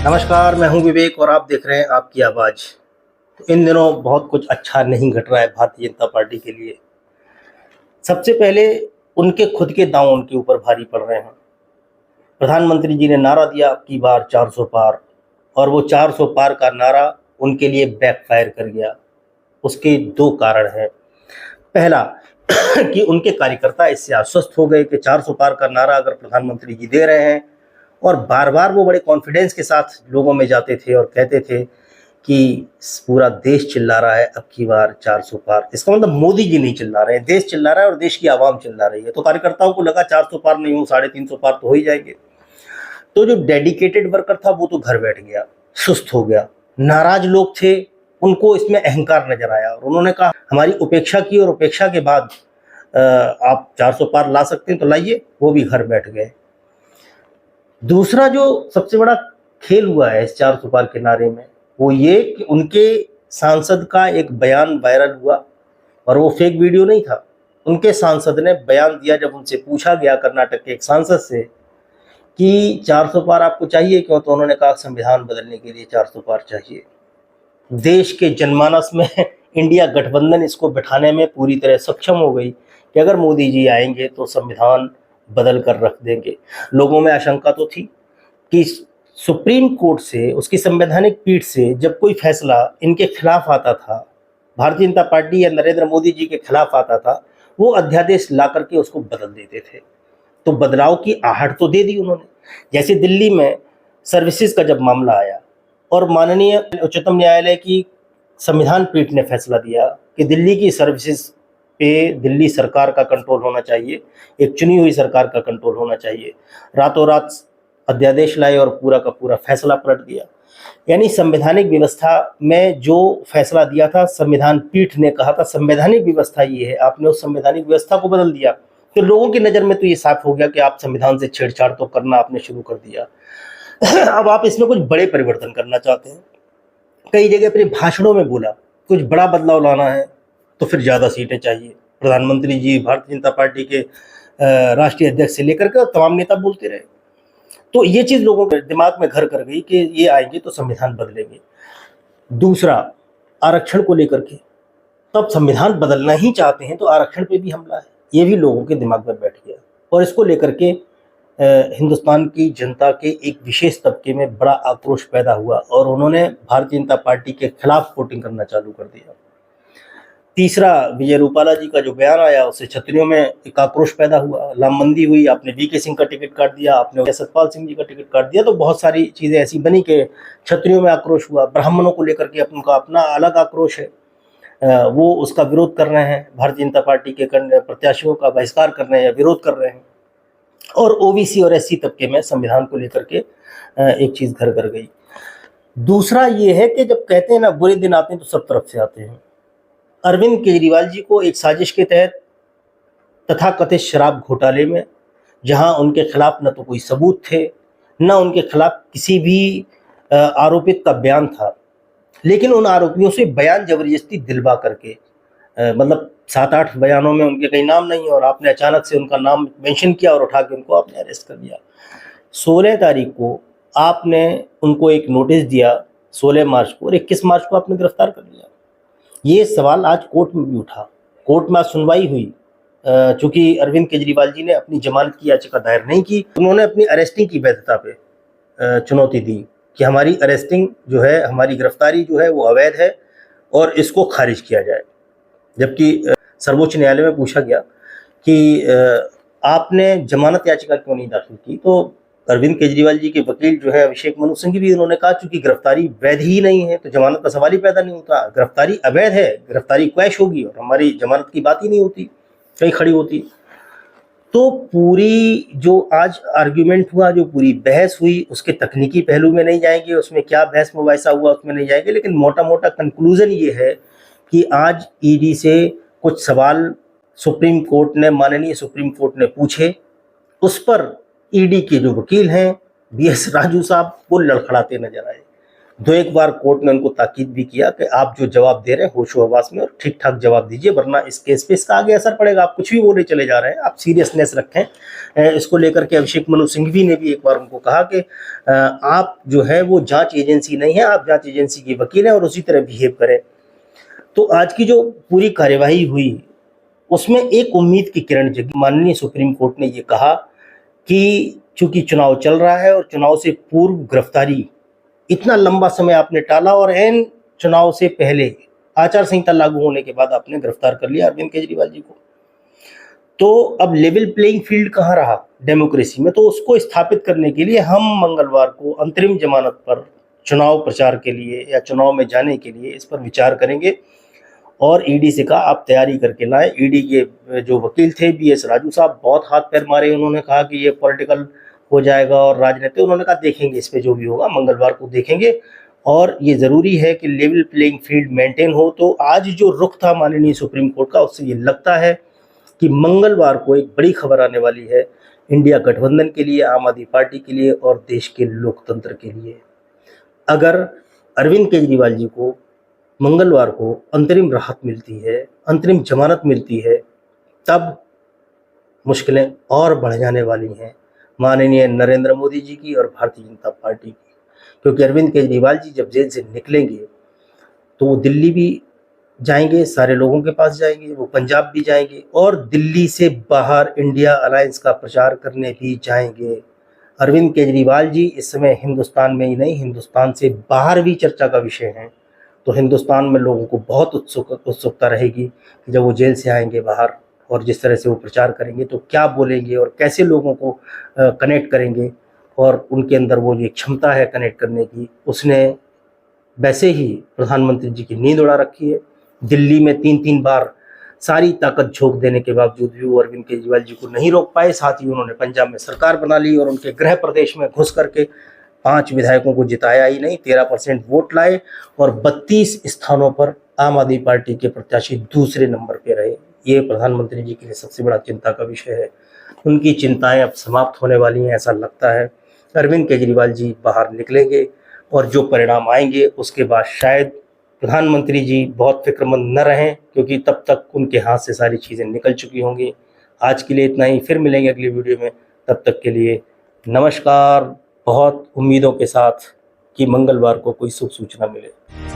नमस्कार, मैं हूं विवेक और आप देख रहे हैं आपकी आवाज़। तो इन दिनों बहुत कुछ अच्छा नहीं घट रहा है भारतीय जनता पार्टी के लिए। सबसे पहले उनके खुद के दांव उनके ऊपर भारी पड़ रहे हैं। प्रधानमंत्री जी ने नारा दिया अब की बार 400 पार, और वो 400 पार का नारा उनके लिए बैकफायर कर गया। उसके दो कारण हैं। पहला कि उनके कार्यकर्ता इससे आश्वस्त हो गए कि 400 पार का नारा अगर प्रधानमंत्री जी दे रहे हैं, और बार बार वो बड़े कॉन्फिडेंस के साथ लोगों में जाते थे और कहते थे कि पूरा देश चिल्ला रहा है अब की बार 400 पार। इसका मतलब मोदी जी नहीं चिल्ला रहे हैं, देश चिल्ला रहा है और देश की आवाम चिल्ला रही है। तो कार्यकर्ताओं को लगा 400 पार नहीं हो, 350 पार तो हो ही जाएंगे। तो जो डेडिकेटेड वर्कर था वो तो घर बैठ गया, सुस्त हो गया। नाराज लोग थे, उनको इसमें अहंकार नजर आया और उन्होंने कहा हमारी उपेक्षा की, और उपेक्षा के बाद आप 400 पार ला सकते हैं तो लाइए। वो भी घर बैठ गए। दूसरा जो सबसे बड़ा खेल हुआ है इस 400 पार के नारे में, वो ये कि उनके सांसद का एक बयान वायरल हुआ, और वो फेक वीडियो नहीं था। उनके सांसद ने बयान दिया जब उनसे पूछा गया, कर्नाटक के एक सांसद से, कि 400 पार आपको चाहिए क्यों, तो उन्होंने कहा संविधान बदलने के लिए 400 पार चाहिए। देश के जनमानस में इंडिया गठबंधन इसको बिठाने में पूरी तरह सक्षम हो गई कि अगर मोदी जी आएंगे तो संविधान बदल कर रख देंगे। लोगों में आशंका तो थी कि सुप्रीम कोर्ट से, उसकी संवैधानिक पीठ से जब कोई फैसला इनके खिलाफ आता था, भारतीय जनता पार्टी या नरेंद्र मोदी जी के खिलाफ आता था, वो अध्यादेश ला करके उसको बदल देते थे। तो बदलाव की आहट तो दे दी उन्होंने। जैसे दिल्ली में सर्विसेज का जब मामला आया और माननीय उच्चतम न्यायालय की संविधान पीठ ने फैसला दिया कि दिल्ली की सर्विसेज पे दिल्ली सरकार का कंट्रोल होना चाहिए, एक चुनी हुई सरकार का कंट्रोल होना चाहिए। रातों रात अध्यादेश लाए और पूरा का पूरा फैसला पलट दिया। यानी संवैधानिक व्यवस्था में जो फैसला दिया था, संविधान पीठ ने कहा था संवैधानिक व्यवस्था ये है, आपने उस संवैधानिक व्यवस्था को बदल दिया। तो लोगों की नज़र में तो ये साफ हो गया कि आप संविधान से छेड़छाड़ तो करना आपने शुरू कर दिया। अब आप इसमें कुछ बड़े परिवर्तन करना चाहते हैं। कई जगह अपने भाषणों में बोला कुछ बड़ा बदलाव लाना है तो फिर ज़्यादा सीटें चाहिए। प्रधानमंत्री जी, भारतीय जनता पार्टी के राष्ट्रीय अध्यक्ष से लेकर के तमाम नेता बोलते रहे। तो ये चीज़ लोगों के दिमाग में घर कर गई कि ये आएंगे तो संविधान बदलेंगे। दूसरा, आरक्षण को लेकर के, तब संविधान बदलना ही चाहते हैं तो आरक्षण पे भी हमला है, ये भी लोगों के दिमाग में बैठ गया। और इसको लेकर के हिंदुस्तान की जनता के एक विशेष तबके में बड़ा आक्रोश पैदा हुआ और उन्होंने भारतीय जनता पार्टी के खिलाफ वोटिंग करना चालू कर दिया। तीसरा, विजय रूपाला जी का जो बयान आया उससे क्षत्रियों में एक आक्रोश पैदा हुआ, लामबंदी हुई, आपने वीके सिंह का टिकट काट दिया, आपने सतपाल सिंह जी का टिकट काट दिया। तो बहुत सारी चीज़ें ऐसी बनी कि क्षत्रियों में आक्रोश हुआ। ब्राह्मणों को लेकर के उनका अपना अलग आक्रोश है, वो उसका विरोध कर रहे हैं, भारतीय जनता पार्टी के प्रत्याशियों का बहिष्कार कर रहे हैं या विरोध कर रहे हैं। और ओबीसी और एससी तबके में संविधान को लेकर के एक चीज़ घर कर गई। दूसरा ये है कि जब कहते हैं ना बुरे दिन आते हैं तो सब तरफ से आते हैं। अरविंद केजरीवाल जी को एक साजिश के तहत तथाकथित शराब घोटाले में, जहां उनके खिलाफ न तो कोई सबूत थे, न उनके खिलाफ किसी भी आरोपित का बयान था, लेकिन उन आरोपियों से बयान जबरदस्ती दिलवा करके, मतलब 7-8 बयानों में उनके कहीं नाम नहीं और आपने अचानक से उनका नाम मेंशन किया और उठा के उनको आपने अरेस्ट कर दिया। 16 तारीख को आपने उनको एक नोटिस दिया, 16 मार्च को, और 21 मार्च को आपने गिरफ्तार कर लिया। ये सवाल आज कोर्ट में भी उठा, कोर्ट में आज सुनवाई हुई। चूंकि अरविंद केजरीवाल जी ने अपनी जमानत की याचिका दायर नहीं की, उन्होंने अपनी अरेस्टिंग की वैधता पे चुनौती दी कि हमारी अरेस्टिंग जो है, हमारी गिरफ्तारी जो है वो अवैध है और इसको खारिज किया जाए। जबकि सर्वोच्च न्यायालय में पूछा गया कि आपने जमानत याचिका क्यों नहीं दाखिल की, तो अरविंद केजरीवाल जी के वकील जो है अभिषेक मनु सिंघवी भी उन्होंने कहा चूंकि गिरफ्तारी वैध ही नहीं है तो जमानत का सवाल ही पैदा नहीं होता। गिरफ्तारी अवैध है, गिरफ्तारी क्वैश होगी और हमारी जमानत की बात ही नहीं होती, कहीं खड़ी होती। तो पूरी जो आज आर्ग्यूमेंट हुआ, जो पूरी बहस हुई, उसके तकनीकी पहलू में नहीं जाएंगे, उसमें क्या बहस मुबाहिसा हुआ उसमें नहीं जाएंगे, लेकिन मोटा मोटा कंक्लूजन ये है कि आज ईडी से कुछ सवाल सुप्रीम कोर्ट ने, माननीय सुप्रीम कोर्ट ने पूछे, उस पर ईडी के जो वकील हैं बीएस राजू साहब वो लड़खड़ाते नजर आए। दो एक बार कोर्ट ने उनको ताकीद भी किया कि आप जो जवाब दे रहे हैं होशो हवास में और ठीक ठाक जवाब दीजिए, वरना इस केस पे इसका आगे असर पड़ेगा। आप कुछ भी बोले चले जा रहे हैं, आप सीरियसनेस रखें। इसको लेकर के अभिषेक मनु सिंघवी ने भी एक बार उनको कहा कि आप जो है वो जांच एजेंसी नहीं है, आप जांच एजेंसी के वकील हैं और उसी तरह बिहेव करें। तो आज की जो पूरी कार्यवाही हुई उसमें एक उम्मीद की किरण जगी। माननीय सुप्रीम कोर्ट ने ये कहा कि चूंकि चुनाव चल रहा है और चुनाव से पूर्व गिरफ्तारी, इतना लंबा समय आपने टाला और एन चुनाव से पहले आचार संहिता लागू होने के बाद आपने गिरफ्तार कर लिया अरविंद केजरीवाल जी को। तो अब लेवल प्लेइंग फील्ड कहाँ रहा डेमोक्रेसी में? तो उसको स्थापित करने के लिए हम मंगलवार को अंतरिम जमानत पर चुनाव प्रचार के लिए या चुनाव में जाने के लिए इस पर विचार करेंगे। और ईडी से कहा आप तैयारी करके लाएं। ईडी के जो वकील थे BS राजू साहब, बहुत हाथ पैर मारे। उन्होंने कहा कि ये पॉलिटिकल हो जाएगा और राजनीतिक। उन्होंने कहा देखेंगे, इस पे जो भी होगा मंगलवार को देखेंगे। और ये ज़रूरी है कि लेवल प्लेइंग फील्ड मेंटेन हो। तो आज जो रुख था माननीय सुप्रीम कोर्ट का, उससे ये लगता है कि मंगलवार को एक बड़ी खबर आने वाली है इंडिया गठबंधन के लिए, आम आदमी पार्टी के लिए और देश के लोकतंत्र के लिए। अगर अरविंद केजरीवाल जी को मंगलवार को अंतरिम राहत मिलती है, अंतरिम जमानत मिलती है, तब मुश्किलें और बढ़ जाने वाली हैं माननीय नरेंद्र मोदी जी की और भारतीय जनता पार्टी की। क्योंकि अरविंद केजरीवाल जी जब जेल से निकलेंगे तो वो दिल्ली भी जाएंगे, सारे लोगों के पास जाएंगे, वो पंजाब भी जाएंगे और दिल्ली से बाहर इंडिया अलायंस का प्रचार करने भी जाएंगे। अरविंद केजरीवाल जी इस समय हिंदुस्तान में ही नहीं, हिंदुस्तान से बाहर भी चर्चा का विषय हैं। तो हिंदुस्तान में लोगों को बहुत उत्सुकता रहेगी कि जब वो जेल से आएंगे बाहर और जिस तरह से वो प्रचार करेंगे तो क्या बोलेंगे और कैसे लोगों को कनेक्ट करेंगे। और उनके अंदर वो जो क्षमता है कनेक्ट करने की, उसने वैसे ही प्रधानमंत्री जी की नींद उड़ा रखी है। दिल्ली में 3-3 बार सारी ताकत झोंक देने के बावजूद भी वो अरविंद केजरीवाल जी को नहीं रोक पाए। साथ ही उन्होंने पंजाब में सरकार बना ली और उनके गृह प्रदेश में घुस करके 5 विधायकों को जिताया ही नहीं, 13% वोट लाए और 32 स्थानों पर आम आदमी पार्टी के प्रत्याशी दूसरे नंबर पे रहे। ये प्रधानमंत्री जी के लिए सबसे बड़ा चिंता का विषय है। उनकी चिंताएं अब समाप्त होने वाली हैं ऐसा लगता है। अरविंद केजरीवाल जी बाहर निकलेंगे और जो परिणाम आएंगे उसके बाद शायद प्रधानमंत्री जी बहुत फिक्रमंद न रहें, क्योंकि तब तक उनके हाथ से सारी चीज़ें निकल चुकी होंगी। आज के लिए इतना ही, फिर मिलेंगे अगली वीडियो में। तब तक के लिए नमस्कार। बहुत उम्मीदों के साथ कि मंगलवार को कोई शुभ सूचना मिले।